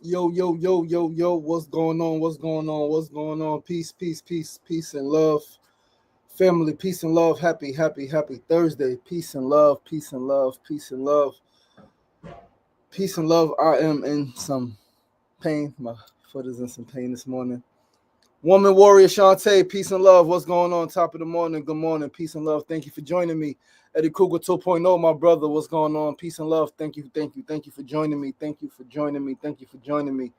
Yo, yo, yo, yo, yo, what's going on? What's going on? What's going on? Peace, peace, peace, peace and love. Family, peace and love. Happy, happy, happy Thursday. Peace and love, peace and love, peace and love, peace and love. I am in some pain. My foot is in some pain this morning. Woman warrior Shantae, peace and love. What's going on? Top of the morning. Good morning. Peace and love. Thank you for joining me. Eddie Kruger 2.0, my brother. What's going on? Peace and love. Thank you, thank you, thank you for joining me. Thank you for joining me. Thank you for joining me.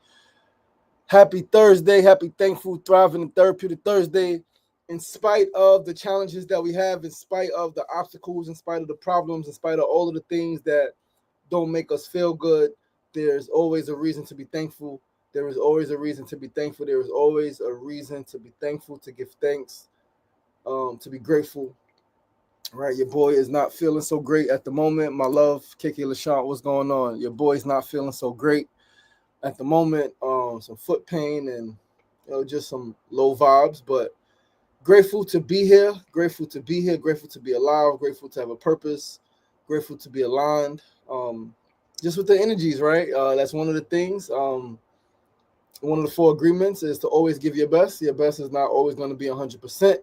Happy Thursday, happy, thankful, thriving, and therapeutic Thursday. In spite of the challenges that we have, in spite of the obstacles, in spite of the problems, in spite of all of the things that don't make us feel good, there's always a reason to be thankful. There is always a reason to be thankful. There is always a reason to be thankful, to give thanks, to be grateful. Right, your boy is not feeling so great at the moment. My love, KK LaShawn, what's going on? Your boy's not feeling so great at the moment. Some foot pain and just some low vibes, but grateful to be here. Grateful to be here. Grateful to be alive. Grateful to have a purpose. Grateful to be aligned. Just with the energies, right? That's one of the things. One of the four agreements is to always give your best. Your best is not always going to be 100%.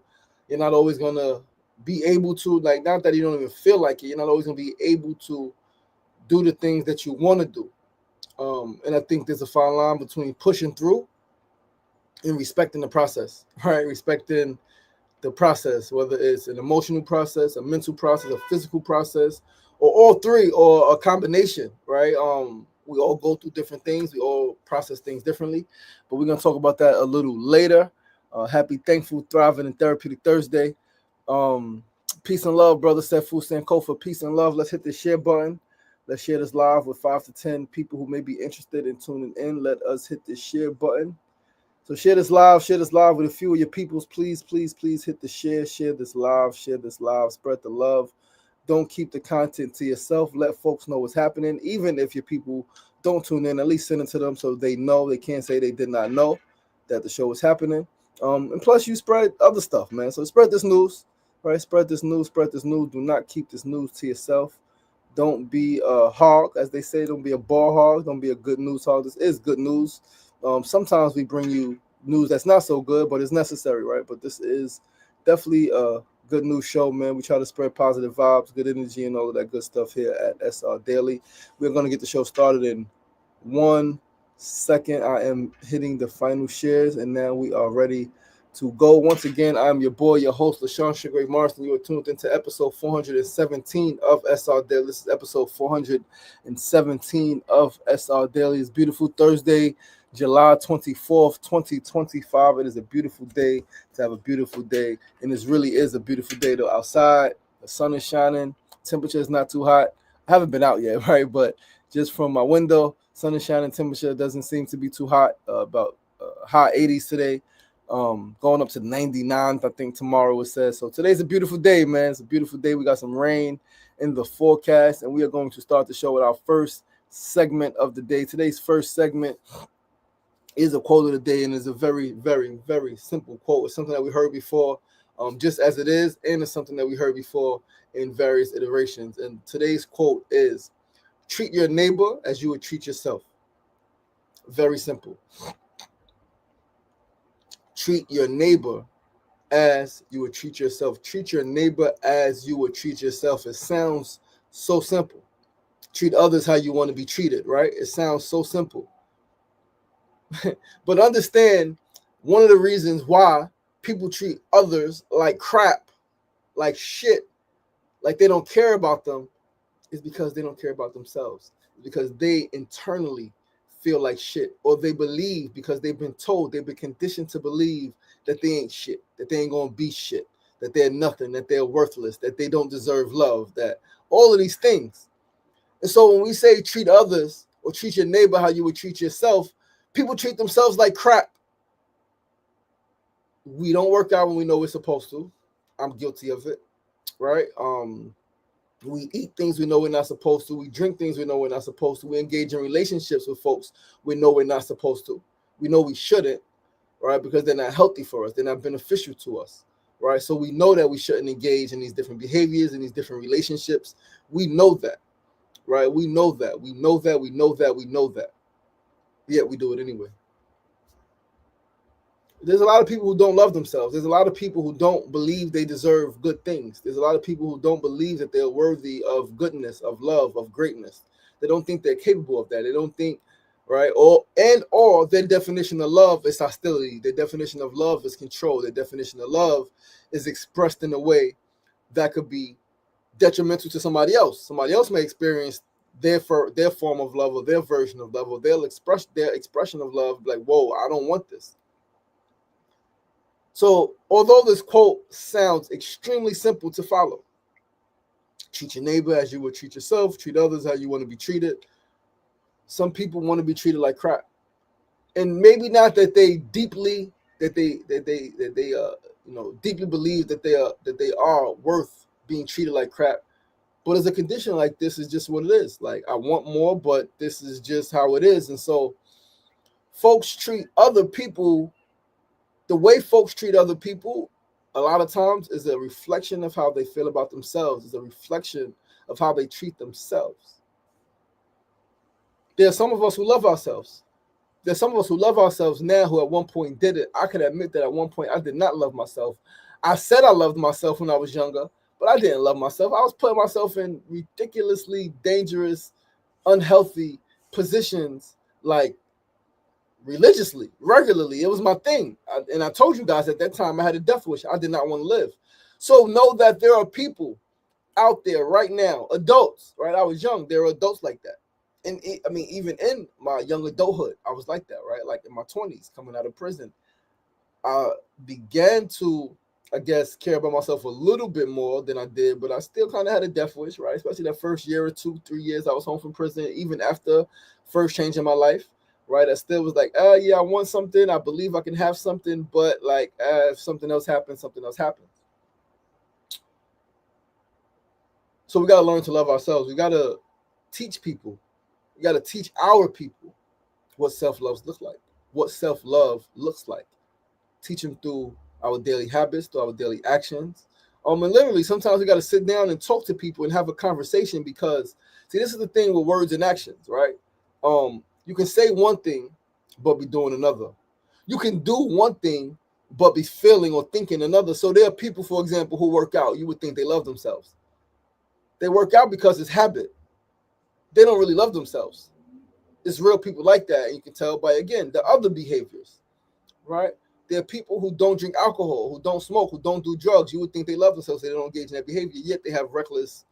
You're not always going to be able to, like, not that you don't even feel like it. You're not always going to be able to do the things that you want to do. And I think there's a fine line between pushing through and respecting the process, right? Respecting the process, whether it's an emotional process, a mental process, a physical process, or all three, or a combination, right? We all go through different things. We all process things differently, but we're going to talk about that a little later. Happy, thankful, thriving, and therapeutic Thursday. Peace and love, brother Sefu Sankofa. Peace and love. Let's hit the share button. Let's share this live with 5 to 10 people who may be interested in tuning in. Let us hit the share button. So share this live with a few of your peoples. Please, please, please hit the share this live, spread the love. Don't keep the content to yourself. Let folks know what's happening. Even if your people don't tune in, at least send it to them so they know. They can't say they did not know that the show was happening. And plus you spread other stuff, man. So spread this news, right? Spread this news. Do not keep this news to yourself. Don't be a hog, as they say. Don't be a ball hog. Don't be a good news hog. This is good news. Sometimes we bring you news that's not so good, but it's necessary, right? But this is definitely a good news show, man. We try to spread positive vibes, good energy, and all of that good stuff here at SRDaily. We're going to get the show started in 1 second. I am hitting the final shares, and now we are ready to go. Once again, I'm your boy, your host, LaShawn Sugar Marston. You are tuned into episode 417 of SR Daily. This is episode 417 of SR Daily. It's beautiful Thursday, July 24th, 2025. It is a beautiful day to have a beautiful day, and this really is a beautiful day, though. Outside, the sun is shining, temperature is not too hot. I haven't been out yet, right? But just from my window, sun is shining, temperature doesn't seem to be too hot, about high 80s today. Going up to 99th, I think tomorrow it says. So today's a beautiful day, man. It's a beautiful day. We got some rain in the forecast, and we are going to start the show with our first segment of the day. Today's first segment is a quote of the day, and it's a very, very, very simple quote. It's something that we heard before, just as it is, and it's something that we heard before in various iterations. And today's quote is, treat your neighbor as you would treat yourself. Very simple. Treat your neighbor as you would treat yourself. Treat your neighbor as you would treat yourself. It sounds so simple. Treat others how you want to be treated, right? It sounds so simple. But understand, one of the reasons why people treat others like crap, like shit, like they don't care about them, is because they don't care about themselves. Because they internally feel like shit, or they believe, because they've been told, they've been conditioned to believe that they ain't shit, that they ain't gonna be shit, that they're nothing, that they're worthless, that they don't deserve love, that all of these things. And so when we say treat others or treat your neighbor how you would treat yourself, people treat themselves like crap. We don't work out when we know we're supposed to. I'm guilty of it, right? We eat things we know we're not supposed to. We drink things we know we're not supposed to. We engage in relationships with folks we know we're not supposed to. We know we shouldn't, right? Because they're not healthy for us. They're not beneficial to us, right? So we know that we shouldn't engage in these different behaviors and these different relationships. We know that, right? We know that. We know that. We know that. We know that. yet we do it anyway. There's a lot of people who don't love themselves. There's a lot of people who don't believe they deserve good things. There's a lot of people who don't believe that they're worthy of goodness, of love, of greatness. They don't think they're capable of that. They don't think, right? Or their definition of love is hostility. Their definition of love is control. Their definition of love is expressed in a way that could be detrimental to somebody else. Somebody else may experience their form of love or their version of love, or they'll express their expression of love like, whoa, I don't want this. So although this quote sounds extremely simple to follow, treat your neighbor as you would treat yourself, treat others how you want to be treated, some people want to be treated like crap. And maybe not that they deeply deeply believe that they are worth being treated like crap. But as a condition like this is just what it is. Like, I want more, but this is just how it is. And so folks treat other people, the way folks treat other people a lot of times is a reflection of how they feel about themselves, is a reflection of how they treat themselves. There are some of us who love ourselves. There's some of us who love ourselves now who at one point did it. I can admit that at one point I did not love myself. I said I loved myself when I was younger, but I didn't love myself. I was putting myself in ridiculously dangerous, unhealthy positions, like religiously, regularly. It was my thing. And I told you guys at that time I had a death wish. I did not want to live. So know that there are people out there right now, adults, right? I was young. There are adults like that. And I mean, even in my young adulthood, I was like that, right? Like in my 20s, coming out of prison, I began to, I guess, care about myself a little bit more than I did, but I still kind of had a death wish, right? Especially that first year or 2, 3 years I was home from prison, even after first change in my life, right? I still was like, yeah, I want something. I believe I can have something, but like, if something else happens, something else happens. So we got to learn to love ourselves. We got to teach people. We got to teach our people what self-love looks like, what self-love looks like. Teach them through our daily habits, through our daily actions. And literally, sometimes we got to sit down and talk to people and have a conversation because, see, this is the thing with words and actions, right? You can say one thing, but be doing another. You can do one thing, but be feeling or thinking another. So there are people, for example, who work out. You would think they love themselves. They work out because it's habit. They don't really love themselves. It's real people like that. And you can tell by, again, the other behaviors, right? There are people who don't drink alcohol, who don't smoke, who don't do drugs. You would think they love themselves. They don't engage in that behavior. Yet they have reckless,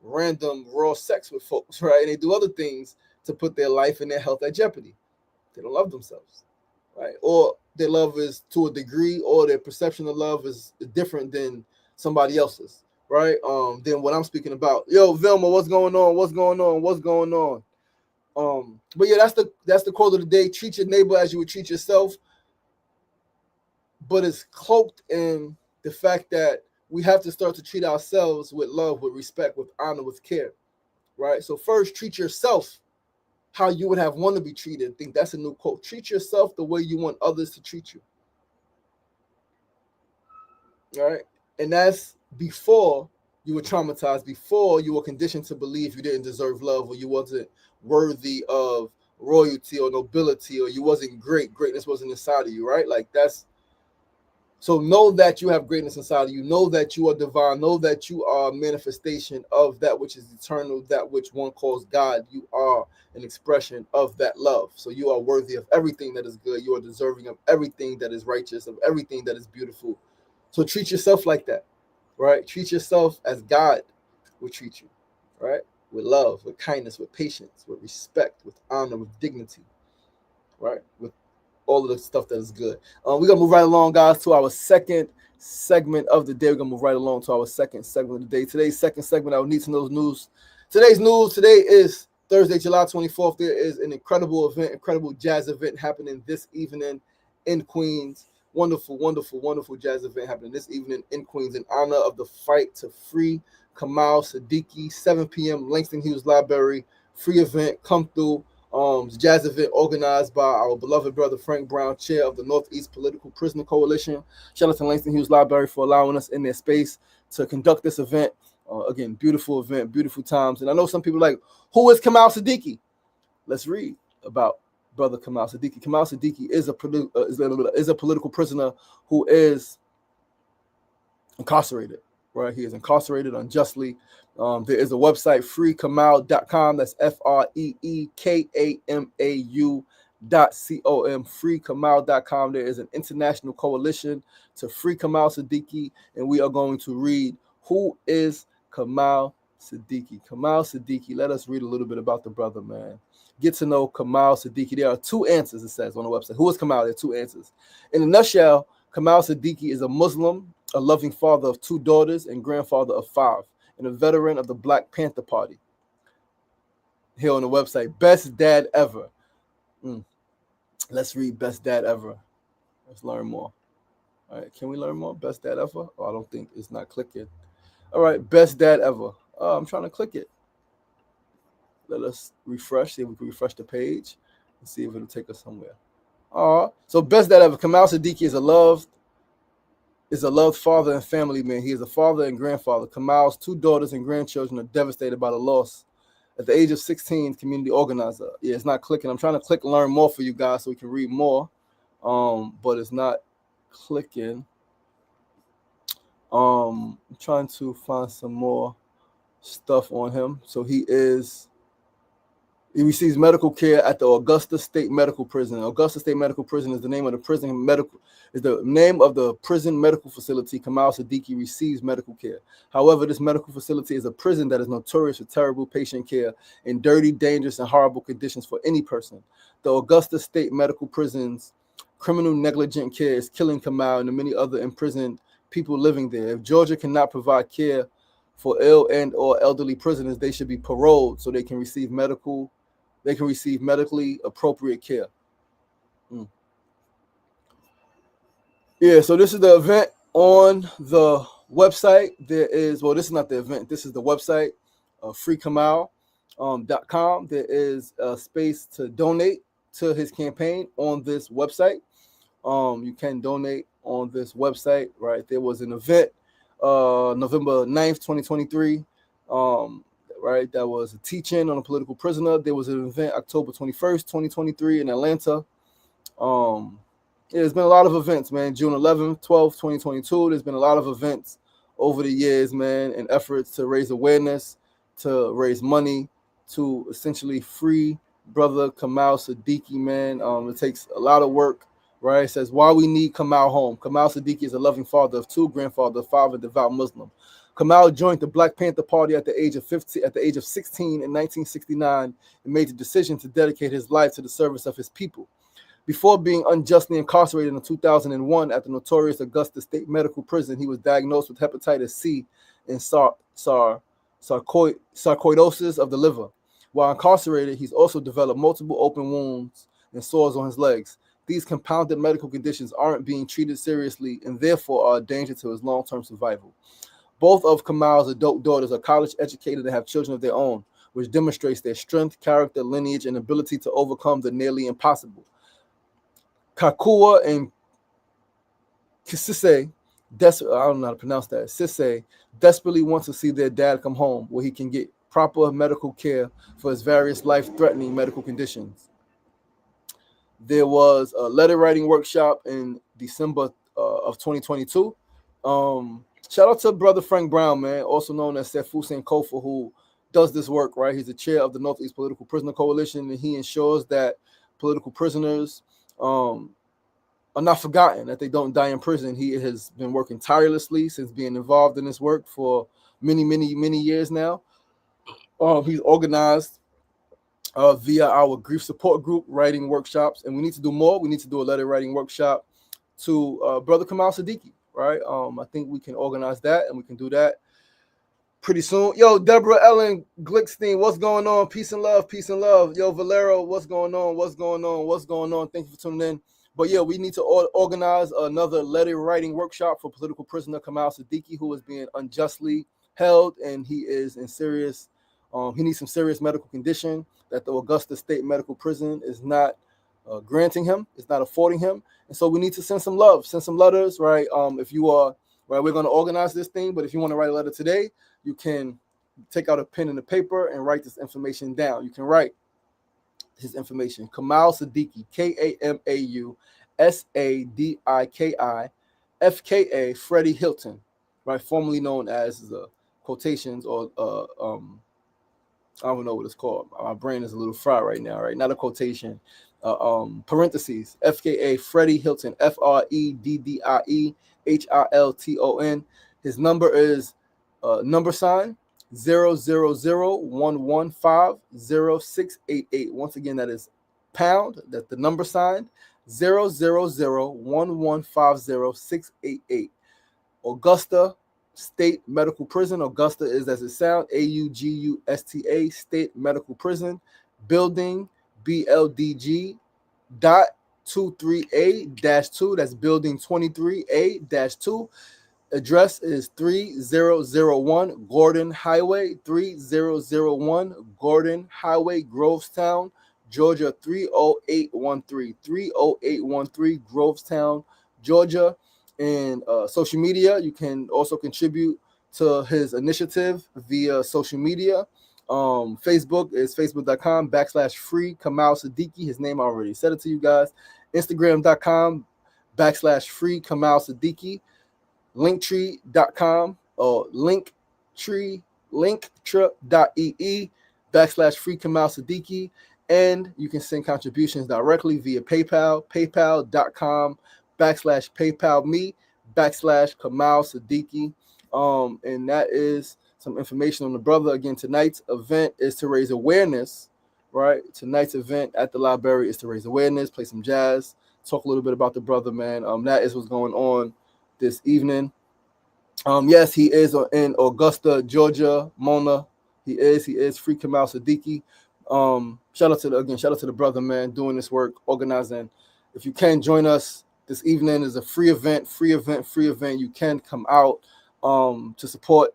random, raw sex with folks, right? And they do other things to put their life and their health at jeopardy. They don't love themselves, right? Or their love is to a degree, or their perception of love is different than somebody else's, right? Than what I'm speaking about. Yo, Vilma, what's going on? What's going on? What's going on? But yeah, that's the quote of the day. Treat your neighbor as you would treat yourself. But it's cloaked in the fact that we have to start to treat ourselves with love, with respect, with honor, with care, right? So first, treat yourself how you would have want to be treated. I think that's a new quote. Treat yourself the way you want others to treat you, right? And that's before you were traumatized, before you were conditioned to believe you didn't deserve love, or you wasn't worthy of royalty or nobility, or you wasn't great. Greatness wasn't inside of you, right? Like that's. So know that you have greatness inside of you. Know that you are divine. Know that you are a manifestation of that which is eternal, that which one calls God. You are an expression of that love. So you are worthy of everything that is good. You are deserving of everything that is righteous, of everything that is beautiful. So treat yourself like that, right? Treat yourself as God would treat you, right? With love, with kindness, with patience, with respect, with honor, with dignity, right? With all of the stuff that is good. We're going to move right along, guys, to our second segment of the day. We're going to move right along to our second segment of the day. Today's second segment, our Need to Know news. Today's news, today is Thursday, July 24th. There is an incredible event, incredible jazz event happening this evening in Queens. Wonderful, wonderful, wonderful jazz event happening this evening in Queens in honor of the fight to free Kamal Siddiqui, 7 p.m., Langston Hughes Library. Free event, come through. Jazz event organized by our beloved brother Frank Brown, chair of the Northeast Political Prisoner Coalition. Shout out to Langston Hughes Library for allowing us in their space to conduct this event. Again, beautiful event, beautiful times. And I know some people are like, who is Kamal Siddiqui? Let's read about brother Kamal Siddiqui. Kamal Siddiqui is a political prisoner who is incarcerated, right? He is incarcerated unjustly. There is a website, freekamal.com. That's FREEKAMAU.com, freekamal.com. There is an international coalition to free Kamal Siddiqui, and we are going to read who is Kamal Siddiqui. Kamal Siddiqui, let us read a little bit about the brother, man. Get to know Kamal Siddiqui. There are two answers, it says on the website. Who is Kamal? There are two answers. In a nutshell, Kamal Siddiqui is a Muslim, a loving father of 2 daughters and grandfather of 5, and a veteran of the Black Panther Party. Here on the website, best dad ever. Let's read best dad ever. Let's learn more. All right, can we learn more? Best dad ever? Oh, I don't think it's not clicking. All right, best dad ever. I'm trying to click it. Let us refresh, see if we can refresh the page and see if it'll take us somewhere. So best dad ever. Kamal Siddiqui is a loved father and family man. He is a father and grandfather. Kamal's 2 daughters and grandchildren are devastated by the loss. At the age of 16, community organizer. Yeah, it's not clicking. I'm trying to click learn more for you guys so we can read more. But it's not clicking. I'm trying to find some more stuff on him. So he receives medical care at the Augusta State Medical Prison. Augusta State Medical Prison is the name of the prison medical facility. Kamal Siddiqui receives medical care. However, this medical facility is a prison that is notorious for terrible patient care and dirty, dangerous, and horrible conditions for any person. The Augusta State Medical Prison's criminal negligent care is killing Kamal and the many other imprisoned people living there. If Georgia cannot provide care for ill and or elderly prisoners, they should be paroled so they can receive medically appropriate care. Yeah, so this is the event on the website. This is not the event. This is the website, freekamal.com. There is a space to donate to his campaign on this website. You can donate on this website, right? There was an event November 9th, 2023. Right, that was a teach-in on a political prisoner. There was an event October 21st, 2023 in Atlanta. There's been a lot of events, man. June 11th, 12th, 2022. There's been a lot of events over the years, man, and efforts to raise awareness, to raise money, to essentially free brother Kamal Siddiqui, man. It takes a lot of work, right? It says, why we need Kamal home. Kamal Siddiqui is a loving father of 2, grandfather of 5, a devout Muslim. Kamal joined the Black Panther Party at the age of 16 in 1969 and made the decision to dedicate his life to the service of his people. Before being unjustly incarcerated in 2001 at the notorious Augusta State Medical Prison, he was diagnosed with hepatitis C and sarcoidosis of the liver. While incarcerated, he's also developed multiple open wounds and sores on his legs. These compounded medical conditions aren't being treated seriously and therefore are a danger to his long-term survival. Both of Kamal's adult daughters are college educated and have children of their own, which demonstrates their strength, character, lineage, and ability to overcome the nearly impossible. Kakua and Kisise, I don't know how to pronounce that, Sisse, desperately want to see their dad come home where he can get proper medical care for his various life-threatening medical conditions. There was a letter writing workshop in December of 2022. Shout out to brother Frank Brown, man, also known as Sefu Sankofa, who does this work, right? He's the chair of the Northeast Political Prisoner Coalition, and he ensures that political prisoners are not forgotten, that they don't die in prison. He has been working tirelessly since being involved in this work for many, many, many years now. He's organized via our grief support group writing workshops, and we need to do more. We need to do a letter writing workshop to brother Kamal Siddiqui, right? I think we can organize that, and we can do that pretty soon. Yo, Deborah Ellen Glickstein, what's going on? Peace and love, peace and love. Yo, Valero, what's going on? What's going on? What's going on? Thank you for tuning in. But yeah, we need to organize another letter writing workshop for political prisoner Kamal Siddiqui, who is being unjustly held, and he is in serious, he needs some serious medical condition that the Augusta State Medical Prison is not granting him, it's not affording him. And so we need to send some love, send some letters, right? If you are, right, we're going to organize this thing, but if you want to write a letter today, you can take out a pen and a paper and write this information down. You can write, his information. Kamal Siddiqui, KAMAUSADIKI, FREDDie Hilton, right? Formerly known as the quotations or I don't know what it's called. My brain is a little fried right now, right? Not a quotation. Parentheses, FKA FREDDie Hilton, FREDDIE HILTON. His number is number sign 00011500688. Once again, that is pound. That's the number sign 00011500688. Augusta State Medical Prison. Augusta is as it sounds, AUGUSTA, State Medical Prison, building BLDG dot 23A-2. That's building 23A-2. Address is 3001 Gordon Highway, 3001 Gordon Highway, Grovestown, Georgia 30813, 30813 Grovestown, Georgia. And social media, you can also contribute to his initiative via social media. Facebook is facebook.com/free Kamal Siddiqui. His name, I already said it to you guys. Instagram.com/free Kamal Siddiqui. Linktree.com or linktree.ee/free Kamal Siddiqui. And you can send contributions directly via PayPal, paypal.com/PayPal me/Kamal Siddiqui. And that is some information on the brother. Again, tonight's event is to raise awareness, right? Tonight's event at the library is to raise awareness, play some jazz, talk a little bit about the brother, man. That is what's going on this evening. Yes, he is in Augusta, Georgia, Mona. He is free Kamal Siddiqui. Shout out to the brother, man, doing this work, organizing. If you can join us this evening, is a free event. You can come out to support,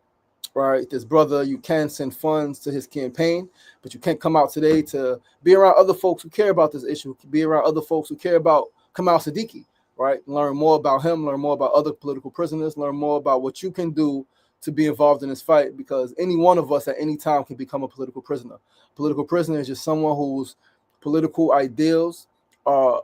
right, this brother. You can send funds to his campaign, but you can't come out today to be around other folks who care about this issue, be around other folks who care about Kamal Siddiqui, right? Learn more about him, learn more about other political prisoners, learn more about what you can do to be involved in this fight, because any one of us at any time can become a political prisoner. Political prisoner is just someone whose political ideals are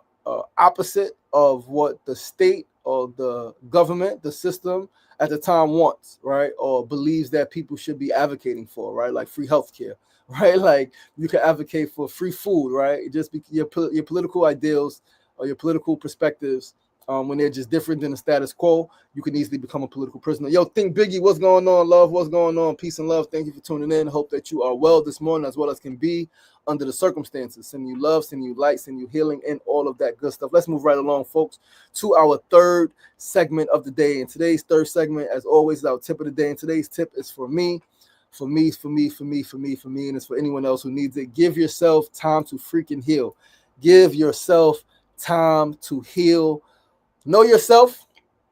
opposite of what the state or the government, the system at the time wants, right? Or believes that people should be advocating for, right? Like free healthcare, right? Like you can advocate for free food, right? Just your political ideals or your political perspectives, when they're just different than the status quo, you can easily become a political prisoner. Yo, Think Biggie, what's going on? Love, what's going on? Peace and love. Thank you for tuning in. Hope that you are well this morning, as well as can be under the circumstances. Send you love, send you light, send you healing, and all of that good stuff. Let's move right along, folks, to our third segment of the day. And today's third segment, as always, is our tip of the day. And today's tip is for me, and it's for anyone else who needs it. Give yourself time to freaking heal. Give yourself time to heal. Know yourself.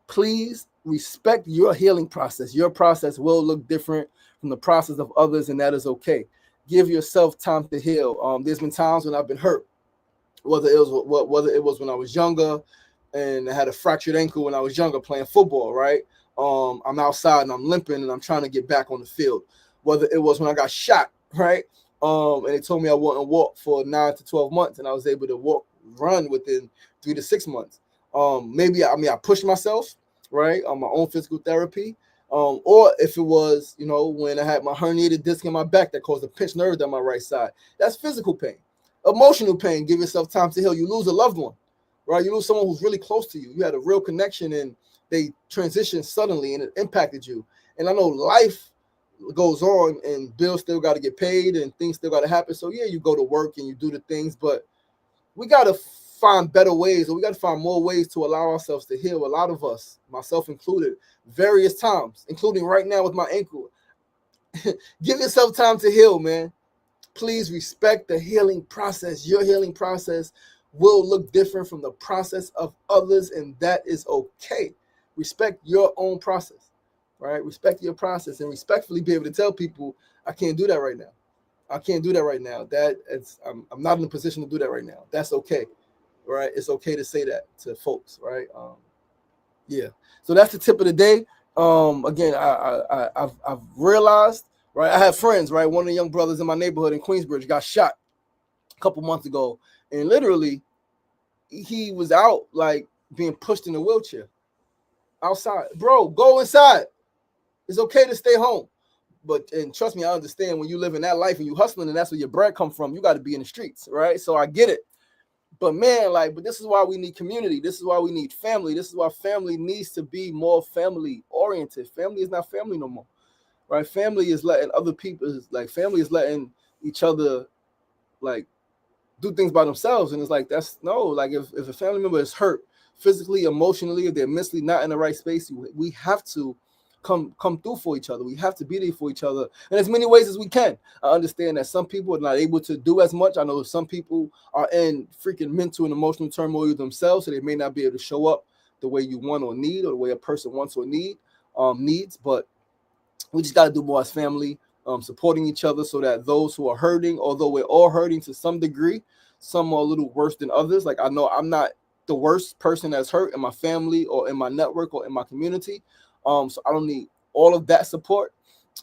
Please respect your healing process. Your process will look different from the process of others, and that is okay. Give yourself time to heal. There's been times when I've been hurt, whether it was when I was younger and I had a fractured ankle when I was younger playing football, right? I'm outside and I'm limping and I'm trying to get back on the field. Whether it was when I got shot, right? And they told me I wouldn't walk for 9 to 12 months, and I was able to run within 3 to 6 months. I pushed myself, right, on my own physical therapy, or if it was, when I had my herniated disc in my back that caused a pinched nerve down my right side, that's physical pain. Emotional pain, give yourself time to heal. You lose a loved one, right? You lose someone who's really close to you. You had a real connection and they transitioned suddenly and it impacted you. And I know life goes on and bills still got to get paid and things still got to happen. So yeah, you go to work and you do the things, but we got to find better ways, or we got to find more ways to allow ourselves to heal. A lot of us, myself included, various times, including right now with my ankle. Give yourself time to heal, man. Please respect the healing process. Your healing process will look different from the process of others, and that is okay. Respect your own process, right? Respect your process and respectfully be able to tell people, I can't do that right now. I'm not in a position to do that right now. That's okay. Right, it's okay to say that to folks, right? Yeah. So that's the tip of the day. Again, I've realized, right? I have friends, right? One of the young brothers in my neighborhood in Queensbridge got shot, a couple months ago, and literally he was out like being pushed in a wheelchair outside. Bro, go inside. It's okay to stay home. But and trust me, I understand when you live in that life and you hustling and that's where your bread come from, you got to be in the streets, right? So I get it. But man, like, but this is why we need community. This is why we need family. This is why family needs to be more family oriented. Family is not family no more, right? Family is letting other people, like family is letting each other like do things by themselves. And it's like, that's no, like if a family member is hurt physically, emotionally, if they're mentally not in the right space, we have to come through for each other. We have to be there for each other in as many ways as we can. I understand that some people are not able to do as much. I know some people are in freaking mental and emotional turmoil themselves, so they may not be able to show up the way you want or need, or the way a person wants or needs. But we just got to do more as family, supporting each other, so that those who are hurting, although we're all hurting to some degree, some are a little worse than others. Like, I know I'm not the worst person that's hurt in my family or in my network or in my community. So I don't need all of that support.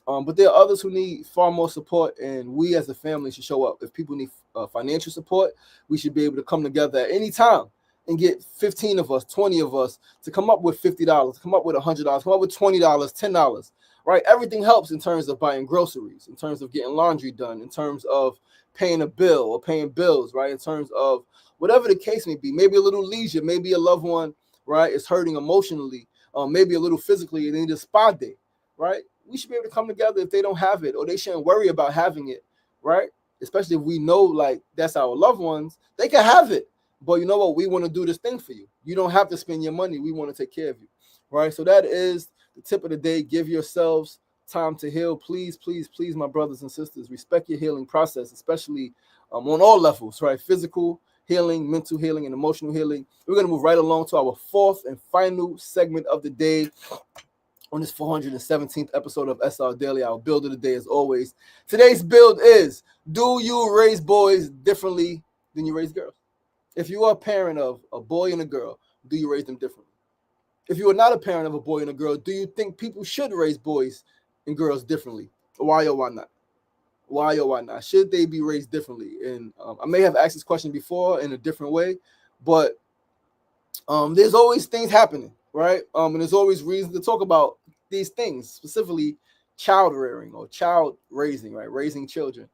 But there are others who need far more support, and we as a family should show up. If people need financial support, we should be able to come together at any time and get 15 of us, 20 of us to come up with $50, come up with $100, come up with $20, $10, right? Everything helps in terms of buying groceries, in terms of getting laundry done, in terms of paying a bill or paying bills, right? In terms of whatever the case may be, maybe a little leisure, maybe a loved one, right, is hurting emotionally, maybe a little physically, and they need a spa day, right? We should be able to come together if they don't have it, or they shouldn't worry about having it, right? Especially if we know like that's our loved ones, they can have it. But you know what? We want to do this thing for you. You don't have to spend your money. We want to take care of you, right? So that is the tip of the day. Give yourselves time to heal. Please, please, please, my brothers and sisters, respect your healing process, especially on all levels, right? Physical healing, mental healing, and emotional healing. We're going to move right along to our fourth and final segment of the day on this 417th episode of SRDaily, our build of the day as always. Today's build is, do you raise boys differently than you raise girls? If you are a parent of a boy and a girl, do you raise them differently? If you are not a parent of a boy and a girl, do you think people should raise boys and girls differently? Why or why not? Why or why not? Should they be raised differently? And I may have asked this question before in a different way, but there's always things happening, right? And there's always reason to talk about these things, specifically child rearing or child raising, right? Raising children,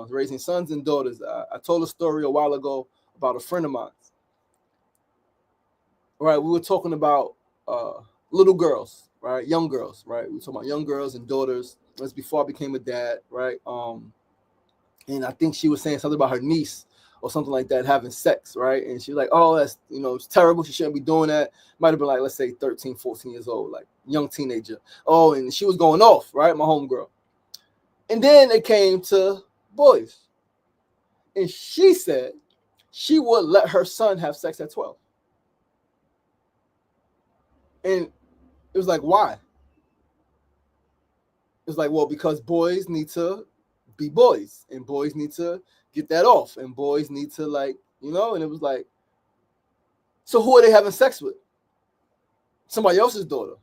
raising sons and daughters. I told a story a while ago about a friend of mine, right? We were talking about little girls, right? Young girls, right? We were talking about young girls and daughters. That's before I became a dad, right? And I think she was saying something about her niece or something like that having sex, right? And she was like, oh, that's, it's terrible. She shouldn't be doing that. Might have been like, let's say 13, 14 years old, like young teenager. Oh, and she was going off, right? My homegirl. And then it came to boys. And she said she would let her son have sex at 12. And it was like, why? It's like, well, because boys need to be boys, and boys need to get that off, and boys need to, like, and it was like, so who are they having sex with? Somebody else's daughter.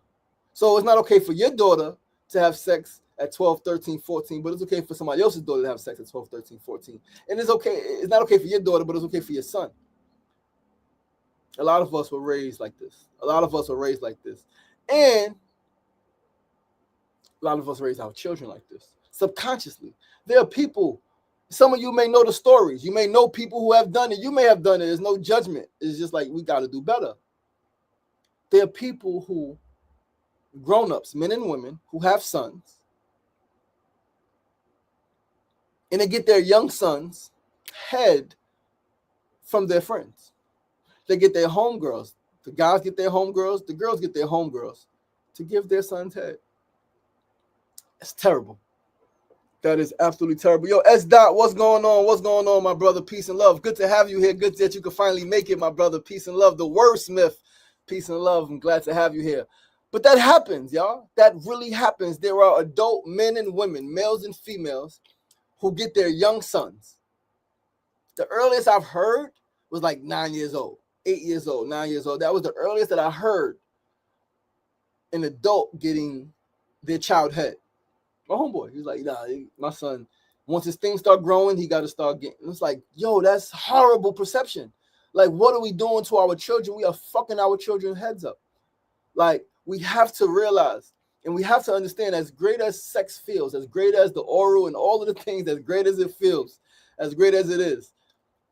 So it's not okay for your daughter to have sex at 12, 13, 14, but it's okay for somebody else's daughter to have sex at 12, 13, 14. And it's not okay for your daughter, but it's okay for your son. A lot of us were raised like this. And a lot of us raise our children like this, subconsciously. There are people, some of you may know the stories. You may know people who have done it. You may have done it. There's no judgment. It's just like, we got to do better. There are people who, grown-ups, men and women, who have sons, and they get their young sons head from their friends. They get their homegirls. The guys get their homegirls. The girls get their homegirls to give their sons head. It's terrible. That is absolutely terrible. Yo, S. Dot, what's going on? What's going on, my brother? Peace and love. Good to have you here. Good that you could finally make it, my brother. Peace and love. The wordsmith. Peace and love. I'm glad to have you here. But that happens, y'all. That really happens. There are adult men and women, males and females, who get their young sons. The earliest I've heard was like 9 years old, 8 years old, 9 years old. That was the earliest that I heard an adult getting their child head. My homeboy, he's like, nah, my son, Once his things start growing, he got to start getting. It's like, yo, that's horrible perception. Like, what are we doing to our children? We are fucking our children's heads up. Like, we have to realize and we have to understand, as great as sex feels, as great as the oral and all of the things, as great as it feels, as great as it is,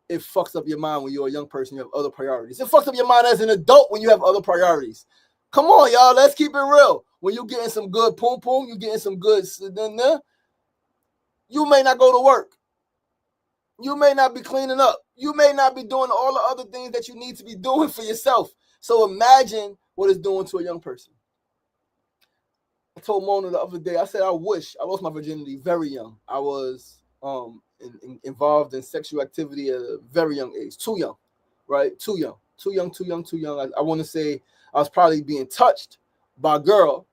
it fucks up your mind when you're a young person, you have other priorities. It fucks up your mind as an adult when you have other priorities. Come on, y'all, let's keep it real. When you're getting some good poom poom, you're getting some good, you may not go to work. You may not be cleaning up. You may not be doing all the other things that you need to be doing for yourself. So imagine what it's doing to a young person. I told Mona the other day, I said, I wish I lost my virginity very young. I was involved in sexual activity at a very young age. Too young, right? Too young. I want to say I was probably being touched by a girl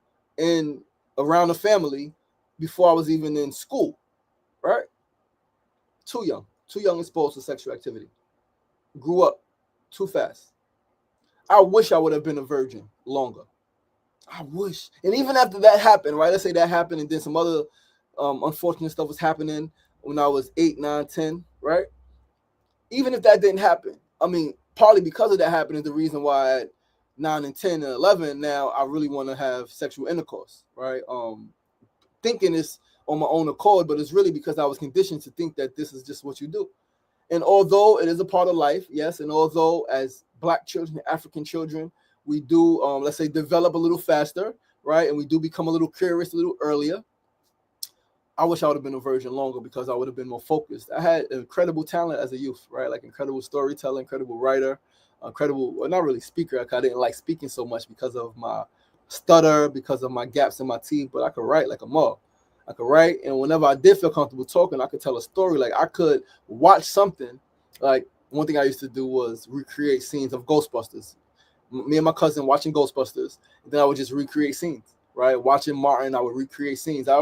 around the family before I was even in school, right? Too young exposed to sexual activity. Grew up too fast. I wish I would have been a virgin longer. I wish. And even after that happened, right? Let's say that happened and then some other unfortunate stuff was happening when I was 8, 9, 10, right? Even if that didn't happen, I mean, partly because of that happening is the reason why at 9 and 10 and 11 now I really want to have sexual intercourse, right? Thinking this on my own accord, but it's really because I was conditioned to think that this is just what you do. And although it is a part of life, yes, and although as Black children, African children, we do, let's say, develop a little faster, right? And we do become a little curious a little earlier. I wish I would have been a virgin longer because I would have been more focused. I had incredible talent as a youth, right? Like incredible storyteller, incredible writer, incredible, well, not really speaker. I didn't like speaking so much because of my stutter, because of my gaps in my teeth, but I could write like a mug. I could write, and whenever I did feel comfortable talking, I could tell a story. Like I could watch something. Like one thing I used to do was recreate scenes of Ghostbusters. Me and my cousin watching Ghostbusters, and then I would just recreate scenes, right? Watching Martin, I would recreate scenes. I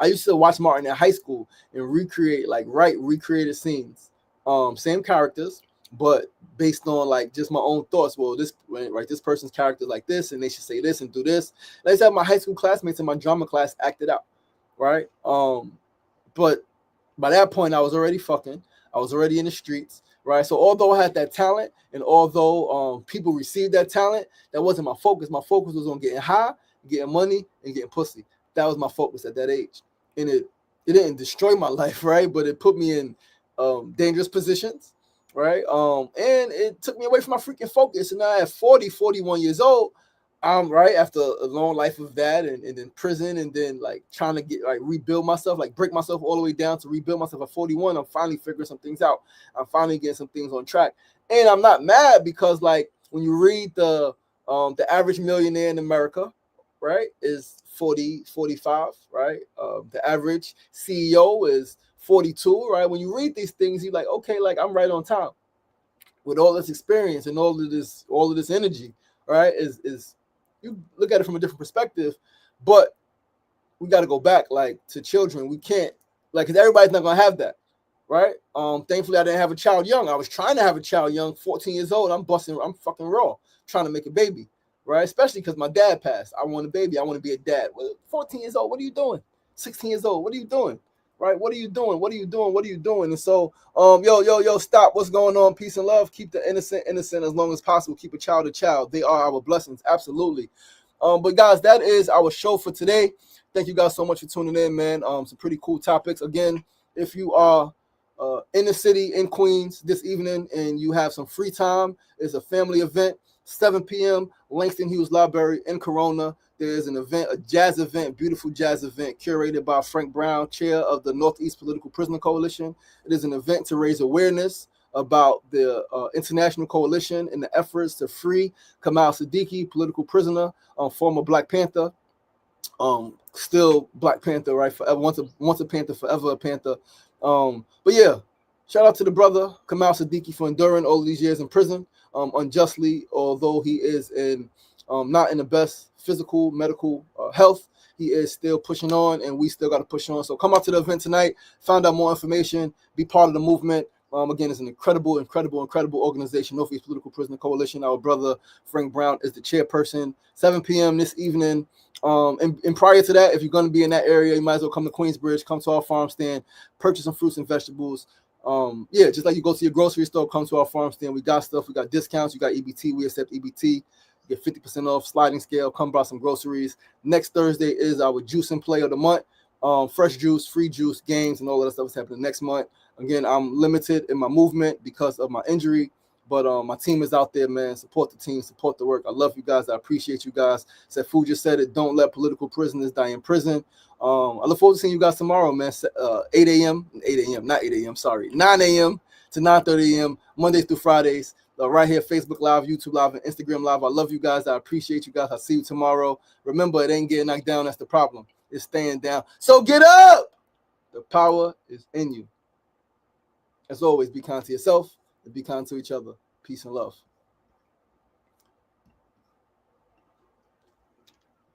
used to watch Martin in high school and recreated scenes. Same characters, but based on like just my own thoughts. Well, this person's character like this, and they should say this and do this. And I just had my high school classmates in my drama class act it out, right? But by that point, I was already fucking. I was already in the streets, right? So although I had that talent, and although people received that talent, that wasn't my focus. My focus was on getting high, getting money, and getting pussy. That was my focus at that age. And it didn't destroy my life, right? But it put me in dangerous positions, right? And it took me away from my freaking focus. And now at 41 years old, right after a long life of that and then prison and then like trying to get like rebuild myself, like break myself all the way down to rebuild myself at 41, I'm finally figuring some things out. I'm finally getting some things on track. And I'm not mad because like when you read the average millionaire in America, right, is 40, 45, right? The average CEO is 42, right? When you read these things, you're like, okay, like I'm right on time with all this experience and all of this energy, right? Is you look at it from a different perspective, but we got to go back like to children. We can't like, because everybody's not gonna have that, right? Thankfully I didn't have a child young. I was trying to have a child young, 14 years old. I'm fucking raw, trying to make a baby, right? Especially because my dad passed. I want a baby. I want to be a dad. Well, 14 years old, what are you doing? 16 years old, what are you doing? Right? What are you doing? And so, yo, stop. What's going on? Peace and love. Keep the innocent as long as possible. Keep a child a child. They are our blessings. Absolutely. But guys, that is our show for today. Thank you guys so much for tuning in, man. Some pretty cool topics. Again, if you are in the city in Queens this evening and you have some free time, it's a family event, 7 p.m. Langston Hughes Library in Corona. There's an event, a jazz event, beautiful jazz event curated by Frank Brown, chair of the Northeast Political Prisoner Coalition. It is an event to raise awareness about the international coalition and the efforts to free Kamal Siddiqui, political prisoner, former Black Panther, still Black Panther, right? Forever, once a Panther, forever a Panther. But yeah, shout out to the brother Kamal Siddiqui for enduring all these years in prison unjustly, although he is not in the best physical, medical health. He is still pushing on, and we still got to push on. So come out to the event tonight, find out more information, be part of the movement. Again, it's an incredible organization, Northeast Political Prisoner Coalition. Our brother Frank Brown is the chairperson. 7 p.m. this evening. And prior to that, if you're going to be in that area, you might as well come to Queensbridge, come to our farm stand, purchase some fruits and vegetables. Just like you go to your grocery store, come to our farm stand. We got stuff. We got discounts. You got EBT. We accept EBT. You get 50% off sliding scale. Come buy some groceries. Next Thursday is our juice and play of the month. Fresh juice, free juice, games, and all of that stuff is happening next month. Again, I'm limited in my movement because of my injury, but my team is out there, man. Support the team, support the work. I love you guys. I appreciate you guys. Said Fu just said it. Don't let political prisoners die in prison. I look forward to seeing you guys tomorrow, man. 8 a.m. 8 a.m. Not 8 a.m. Sorry, 9 a.m. to 9:30 a.m. Mondays through Fridays. Right here, Facebook Live, YouTube Live, and Instagram Live. I love you guys. I appreciate you guys. I'll see you tomorrow. Remember, it ain't getting knocked down. That's the problem. It's staying down. So get up. The power is in you. As always, be kind to yourself and be kind to each other. Peace and love.